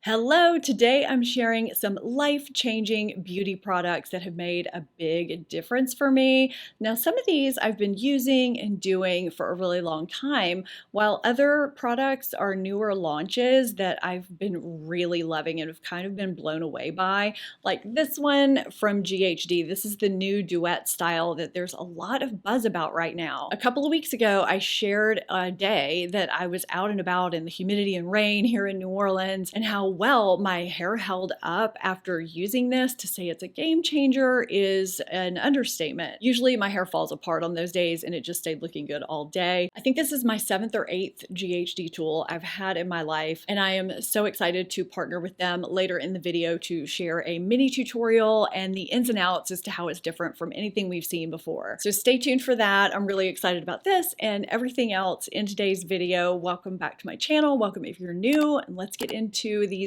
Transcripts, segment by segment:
Hello, today I'm sharing some life-changing beauty products that have made a big difference for me. Now, some of these I've been using and doing for a really long time, while other products are newer launches that I've been really loving and have kind of been blown away by. Like this one from GHD. This is the new duet style that there's a lot of buzz about right now. A couple of weeks ago, I shared a day that I was out and about in the humidity and rain here in New Orleans and how well my hair held up after using this. To say it's a game changer is an understatement. Usually my hair falls apart on those days and it just stayed looking good all day. I think this is my 7th or 8th GHD tool I've had in my life, and I am so excited to partner with them later in the video to share a mini tutorial and the ins and outs as to how it's different from anything we've seen before. So stay tuned for that. I'm really excited about this and everything else in today's video. Welcome back to my channel. Welcome if you're new, and let's get into these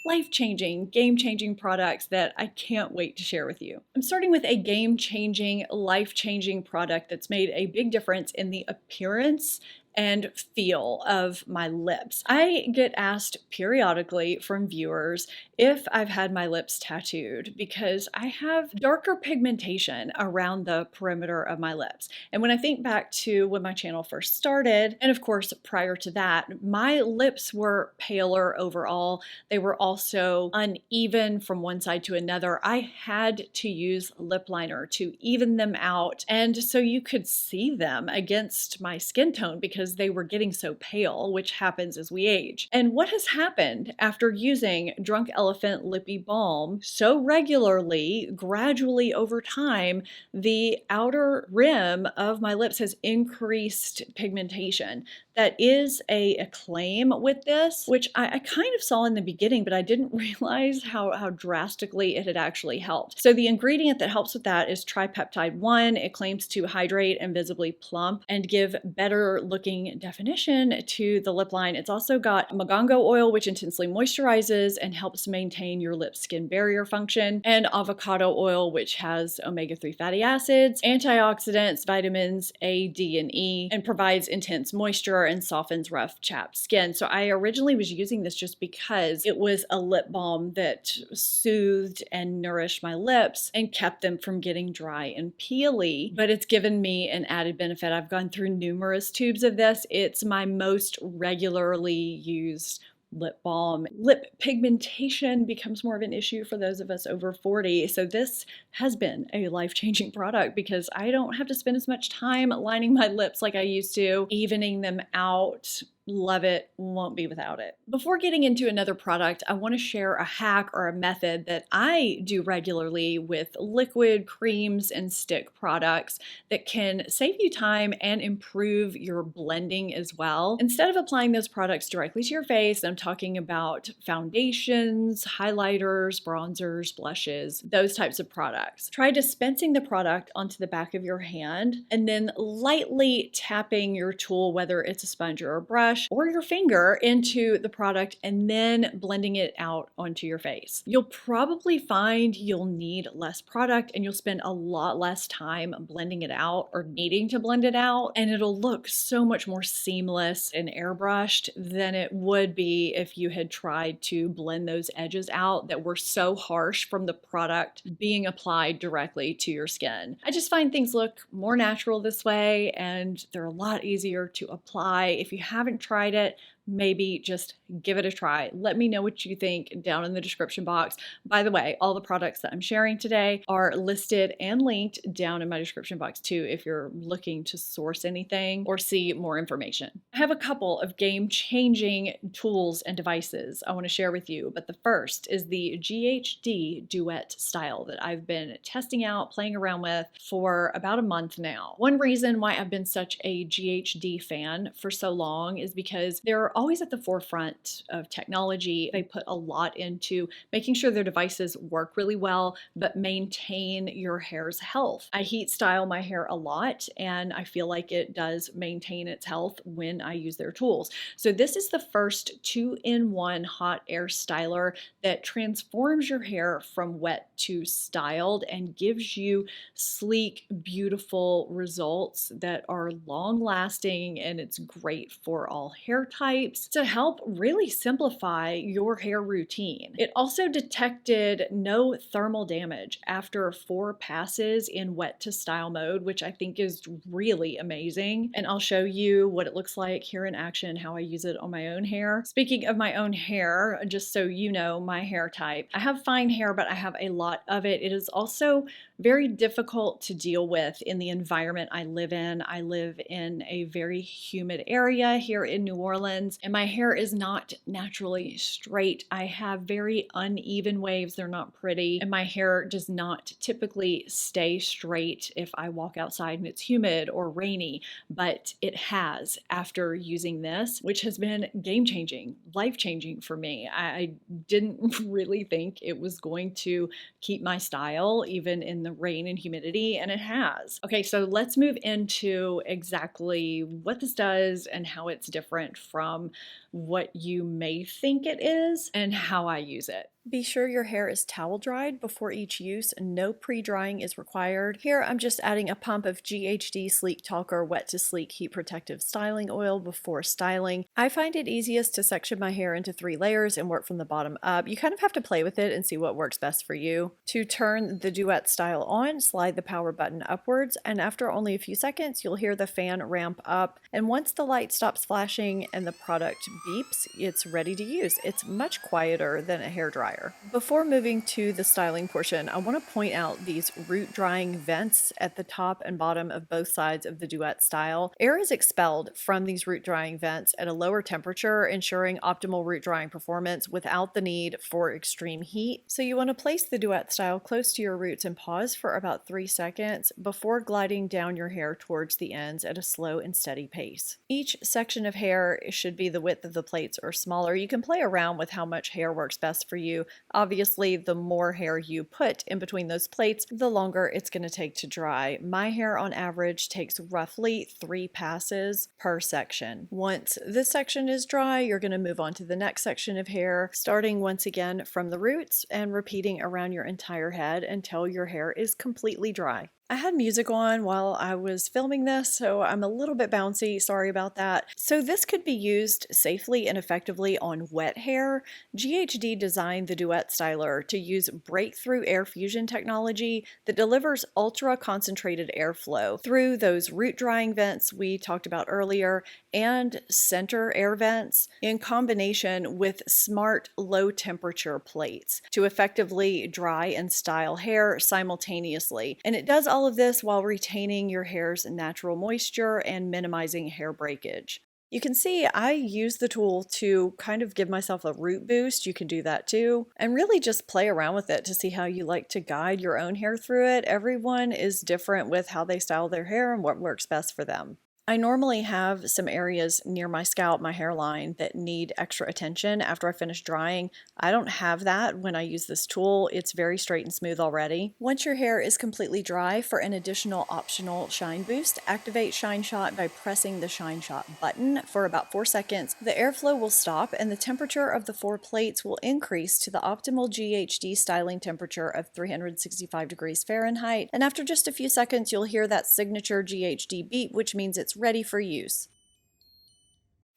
life-changing, game-changing products that I can't wait to share with you. I'm starting with a game-changing, life-changing product that's made a big difference in the appearance and feel of my lips. I get asked periodically from viewers if I've had my lips tattooed because I have darker pigmentation around the perimeter of my lips. And when I think back to when my channel first started, and of course prior to that, my lips were paler overall. They were also uneven from one side to another. I had to use lip liner to even them out, and so you could see them against my skin tone because they were getting so pale, which happens as we age. And what has happened after using Drunk Elephant Lippy Balm so regularly, gradually over time, the outer rim of my lips has increased pigmentation. That is a claim with this, which I kind of saw in the beginning, but I didn't realize how drastically it had actually helped. So the ingredient that helps with that is tripeptide 1. It claims to hydrate and visibly plump and give better looking definition to the lip line. It's also got magango oil, which intensely moisturizes and helps maintain your lip skin barrier function, and avocado oil, which has omega-3 fatty acids, antioxidants, vitamins A, D, and E, and provides intense moisture and softens rough, chapped skin. So I originally was using this just because it was a lip balm that soothed and nourished my lips and kept them from getting dry and peely, but it's given me an added benefit. I've gone through numerous tubes of this. It's my most regularly used lip balm. Lip pigmentation becomes more of an issue for those of us over 40. So this has been a life-changing product because I don't have to spend as much time lining my lips like I used to, evening them out. Love it, won't be without it. Before getting into another product, I want to share a hack or a method that I do regularly with liquid, creams, and stick products that can save you time and improve your blending as well. Instead of applying those products directly to your face, I'm talking about foundations, highlighters, bronzers, blushes, those types of products. Try dispensing the product onto the back of your hand and then lightly tapping your tool, whether it's a sponge or a brush, or your finger, into the product and then blending it out onto your face. You'll probably find you'll need less product and you'll spend a lot less time blending it out or needing to blend it out, and it'll look so much more seamless and airbrushed than it would be if you had tried to blend those edges out that were so harsh from the product being applied directly to your skin. I just find things look more natural this way, and they're a lot easier to apply. If you haven't tried it, maybe just give it a try. Let me know what you think down in the description box. By the way, all the products that I'm sharing today are listed and linked down in my description box too if you're looking to source anything or see more information. I have a couple of game-changing tools and devices I want to share with you, but the first is the GHD Duet style that I've been testing out, playing around with for about a month now. One reason why I've been such a GHD fan for so long is because they're always at the forefront of technology. They put a lot into making sure their devices work really well, but maintain your hair's health. I heat style my hair a lot, and I feel like it does maintain its health when I use their tools. So this is the first 2-in-1 hot air styler that transforms your hair from wet to styled and gives you sleek, beautiful results that are long lasting, and it's great for all hair types types to help really simplify your hair routine. It also detected no thermal damage after 4 passes in wet to style mode, which I think is really amazing. And I'll show you what it looks like here in action, how I use it on my own hair. Speaking of my own hair, just so you know my hair type, I have fine hair, but I have a lot of it. It is also very difficult to deal with in the environment I live in. I live in a very humid area here in New Orleans, and my hair is not naturally straight. I have very uneven waves. They're not pretty, and my hair does not typically stay straight if I walk outside and it's humid or rainy, but it has after using this, which has been game-changing, life-changing for me. I didn't really think it was going to keep my style even in the rain and humidity, and it has. Okay, so let's move into exactly what this does and how it's different from what you may think it is and how I use it. Be sure your hair is towel dried before each use. No pre-drying is required. Here I'm just adding a pump of GHD Sleek Talker Wet to Sleek Heat Protective Styling Oil before styling. I find it easiest to section my hair into 3 layers and work from the bottom up. You kind of have to play with it and see what works best for you. To turn the duet style on, slide the power button upwards, and after only a few seconds you'll hear the fan ramp up, and once the light stops flashing and the product beeps, it's ready to use. It's much quieter than a hairdryer. Before moving to the styling portion, I want to point out these root drying vents at the top and bottom of both sides of the duet style. Air is expelled from these root drying vents at a lower temperature, ensuring optimal root drying performance without the need for extreme heat. So you want to place the duet style close to your roots and pause for about 3 seconds before gliding down your hair towards the ends at a slow and steady pace. Each section of hair should be the width of the plates or smaller. You can play around with how much hair works best for you. Obviously, the more hair you put in between those plates, the longer it's going to take to dry. My hair on average takes roughly 3 passes per section. Once this section is dry, you're going to move on to the next section of hair, starting once again from the roots and repeating around your entire head until your hair is completely dry. I had music on while I was filming this, so I'm a little bit bouncy, sorry about that. So this could be used safely and effectively on wet hair. GHD designed the Duet Styler to use breakthrough air fusion technology that delivers ultra concentrated airflow through those root drying vents we talked about earlier and center air vents in combination with smart low temperature plates to effectively dry and style hair simultaneously. And it does all of this while retaining your hair's natural moisture and minimizing hair breakage. You can see I use the tool to kind of give myself a root boost. You can do that too. And really just play around with it to see how you like to guide your own hair through it. Everyone is different with how they style their hair and what works best for them. I normally have some areas near my scalp, my hairline, that need extra attention after I finish drying. I don't have that when I use this tool. It's very straight and smooth already. Once your hair is completely dry, for an additional optional shine boost, activate Shine Shot by pressing the Shine Shot button for about 4 seconds. The airflow will stop and the temperature of the 4 plates will increase to the optimal GHD styling temperature of 365 degrees Fahrenheit. And after just a few seconds, you'll hear that signature GHD beep, which means it's ready for use.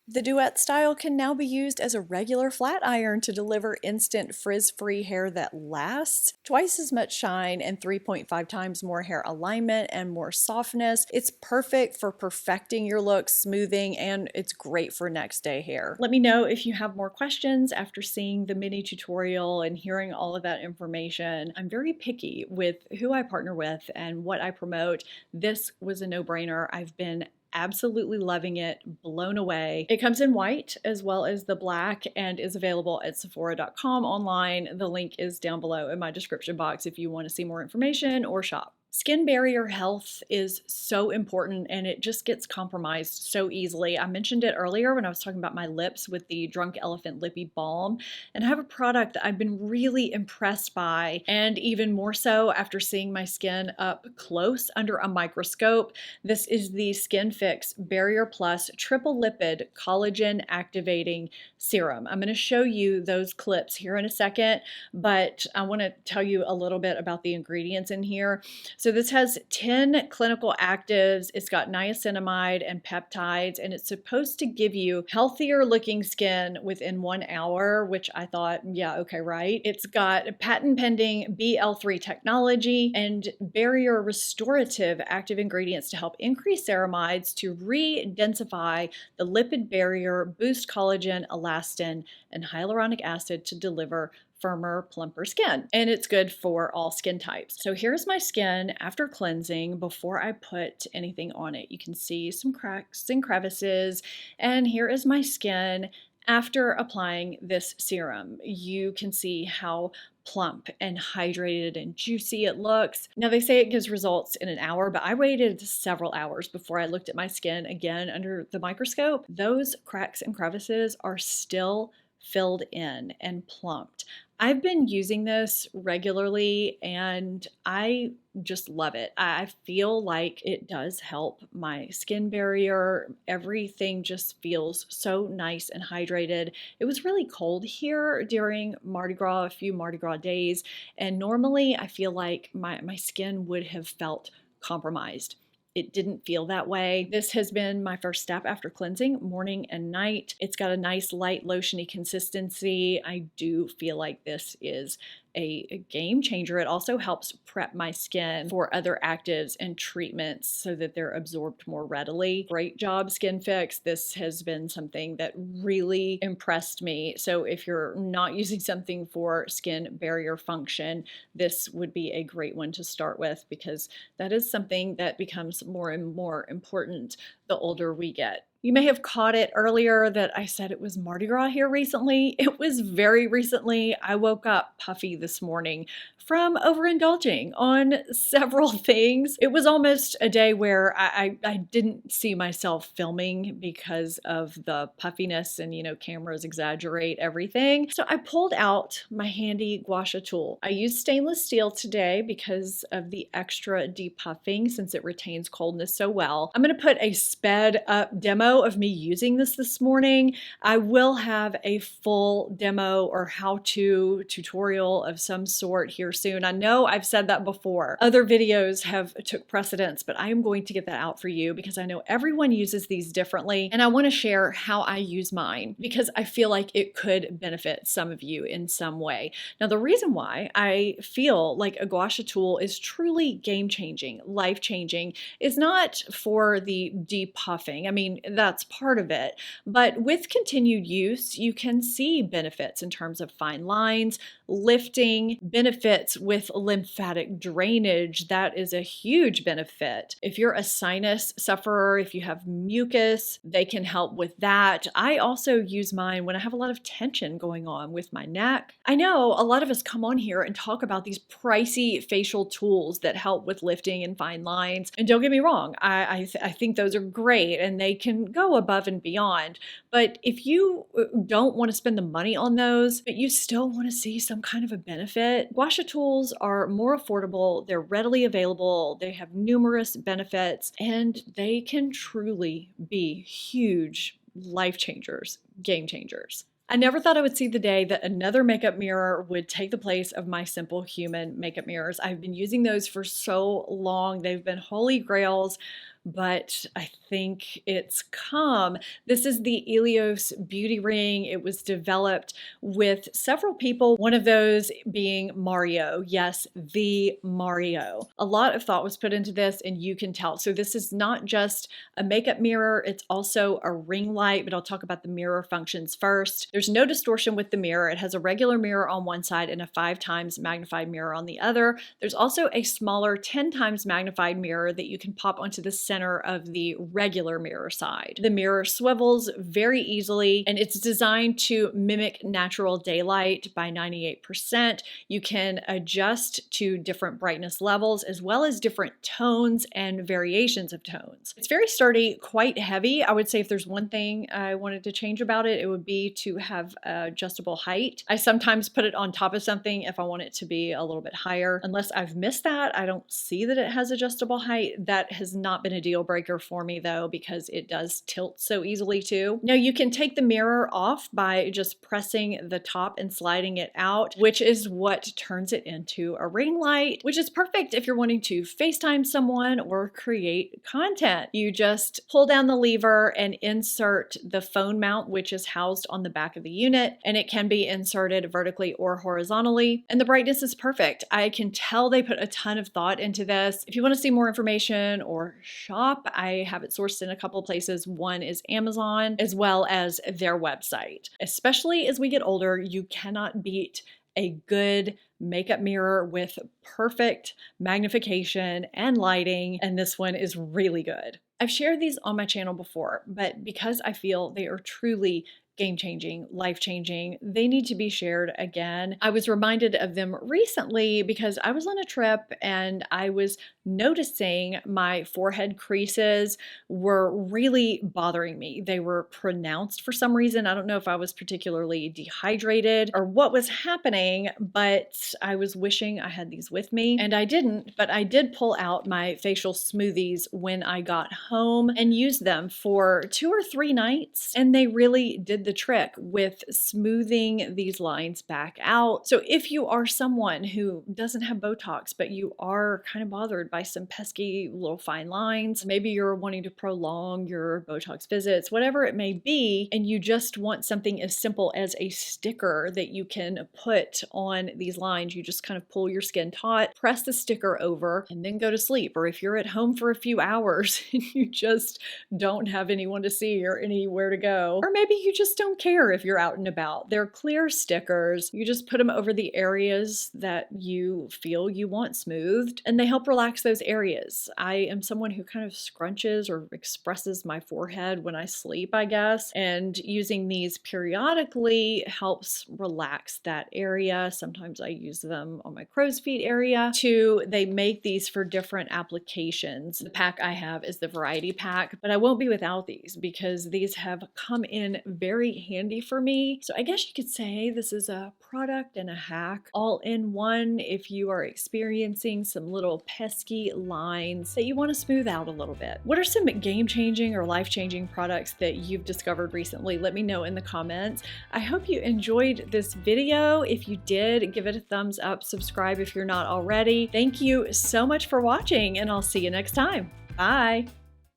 The Duet style can now be used as a regular flat iron to deliver instant frizz-free hair that lasts, twice as much shine and 3.5 times more hair alignment and more softness. It's perfect for perfecting your look, smoothing, and it's great for next day hair. Let me know if you have more questions after seeing the mini tutorial and hearing all of that information. I'm very picky with who I partner with and what I promote. This was a no-brainer. I've been absolutely loving it, blown away. It comes in white as well as the black and is available at Sephora.com online. The link is down below in my description box if you want to see more information or shop. Skin barrier health is so important and it just gets compromised so easily. I mentioned it earlier when I was talking about my lips with the Drunk Elephant Lippy Balm, and I have a product that I've been really impressed by, and even more so after seeing my skin up close under a microscope. This is the Skin Fix Barrier Plus Triple Lipid Collagen Activating Serum. I'm going to show you those clips here in a second, but I want to tell you a little bit about the ingredients in here. So this has 10 clinical actives. It's got niacinamide and peptides, and it's supposed to give you healthier looking skin within 1 hour, which I thought, yeah, okay, right. It's got patent pending BL3 technology and barrier restorative active ingredients to help increase ceramides to re-densify the lipid barrier, boost collagen, elastin, and hyaluronic acid to deliver firmer, plumper skin. And it's good for all skin types. So here's my skin after cleansing before I put anything on it. You can see some cracks and crevices. And here is my skin after applying this serum. You can see how plump and hydrated and juicy it looks. Now they say it gives results in an hour, but I waited several hours before I looked at my skin again under the microscope. Those cracks and crevices are still filled in and plumped. I've been using this regularly and I just love it. I feel like it does help my skin barrier. Everything just feels so nice and hydrated. It was really cold here during Mardi Gras, a few Mardi Gras days, and normally I feel like my skin would have felt compromised. It didn't feel that way. This has been my first step after cleansing, morning and night. It's got a nice light lotiony consistency. I do feel like this is a game changer. It also helps prep my skin for other actives and treatments so that they're absorbed more readily. Great job, Skin Fix. This has been something that really impressed me. So if you're not using something for skin barrier function, this would be a great one to start with because that is something that becomes more and more important the older we get. You may have caught it earlier that I said it was Mardi Gras here recently. It was very recently. I woke up puffy this morning from overindulging on several things. It was almost a day where I didn't see myself filming because of the puffiness and, cameras exaggerate everything. So I pulled out my handy gua sha tool. I used stainless steel today because of the extra depuffing since it retains coldness so well. I'm going to put a sped up demo of me using this morning. I will have a full demo or how-to tutorial of some sort here soon. I know I've said that before. Other videos have took precedence, but I am going to get that out for you because I know everyone uses these differently and I want to share how I use mine because I feel like it could benefit some of you in some way. Now, the reason why I feel like a gua sha tool is truly game-changing, life-changing is not for the depuffing. I mean, that's part of it. But with continued use, you can see benefits in terms of fine lines, lifting, benefits with lymphatic drainage. That is a huge benefit. If you're a sinus sufferer, if you have mucus, they can help with that. I also use mine when I have a lot of tension going on with my neck. I know a lot of us come on here and talk about these pricey facial tools that help with lifting and fine lines. And don't get me wrong, I think those are great and they can go above and beyond. But if you don't want to spend the money on those, but you still want to see some kind of a benefit, gua sha tools are more affordable, they're readily available, they have numerous benefits, and they can truly be huge life changers, game changers. I never thought I would see the day that another makeup mirror would take the place of my Simple Human makeup mirrors. I've been using those for so long. They've been holy grails, but I think it's come. This is the Elios Beauty Ring. It was developed with several people, one of those being Mario. Yes, the Mario. A lot of thought was put into this and you can tell. So this is not just a makeup mirror, it's also a ring light, but I'll talk about the mirror functions first. There's no distortion with the mirror. It has a regular mirror on one side and a 5 times magnified mirror on the other. There's also a smaller 10 times magnified mirror that you can pop onto the center of the regular mirror side. The mirror swivels very easily and it's designed to mimic natural daylight by 98%. You can adjust to different brightness levels as well as different tones and variations of tones. It's very sturdy, quite heavy. I would say if there's one thing I wanted to change about it, it would be to have adjustable height. I sometimes put it on top of something if I want it to be a little bit higher. Unless I've missed that, I don't see that it has adjustable height. That has not been a deal breaker for me though, because it does tilt so easily too. Now you can take the mirror off by just pressing the top and sliding it out, which is what turns it into a ring light, which is perfect if you're wanting to FaceTime someone or create content. You just pull down the lever and insert the phone mount, which is housed on the back of the unit, and it can be inserted vertically or horizontally. And the brightness is perfect. I can tell they put a ton of thought into this. If you want to see more information or shop, I have it sourced in a couple of places. One is Amazon as well as their website. Especially as we get older, you cannot beat a good makeup mirror with perfect magnification and lighting, and this one is really good. I've shared these on my channel before, but because I feel they are truly game-changing, life-changing, they need to be shared again. I was reminded of them recently because I was on a trip and I was noticing my forehead creases were really bothering me. They were pronounced for some reason. I don't know if I was particularly dehydrated or what was happening, but I was wishing I had these with me and I didn't, but I did pull out my facial smoothies when I got home and used them for 2 or 3 nights, and they really did the trick with smoothing these lines back out. So if you are someone who doesn't have Botox, but you are kind of bothered by some pesky little fine lines, maybe you're wanting to prolong your Botox visits, whatever it may be, and you just want something as simple as a sticker that you can put on these lines, you just kind of pull your skin taut, press the sticker over, and then go to sleep. Or if you're at home for a few hours and you just don't have anyone to see or anywhere to go, or maybe you just don't care if you're out and about. They're clear stickers. You just put them over the areas that you feel you want smoothed, and they help relax those areas. I am someone who kind of scrunches or expresses my forehead when I sleep, I guess, and using these periodically helps relax that area. Sometimes I use them on my crow's feet area too. They make these for different applications. The pack I have is the variety pack, but I won't be without these because these have come in very handy for me. So I guess you could say this is a product and a hack all in one if you are experiencing some little pesky lines that you want to smooth out a little bit. What are some game-changing or life-changing products that you've discovered recently? Let me know in the comments. I hope you enjoyed this video. If you did, give it a thumbs up, subscribe if you're not already. Thank you so much for watching, and I'll see you next time. Bye.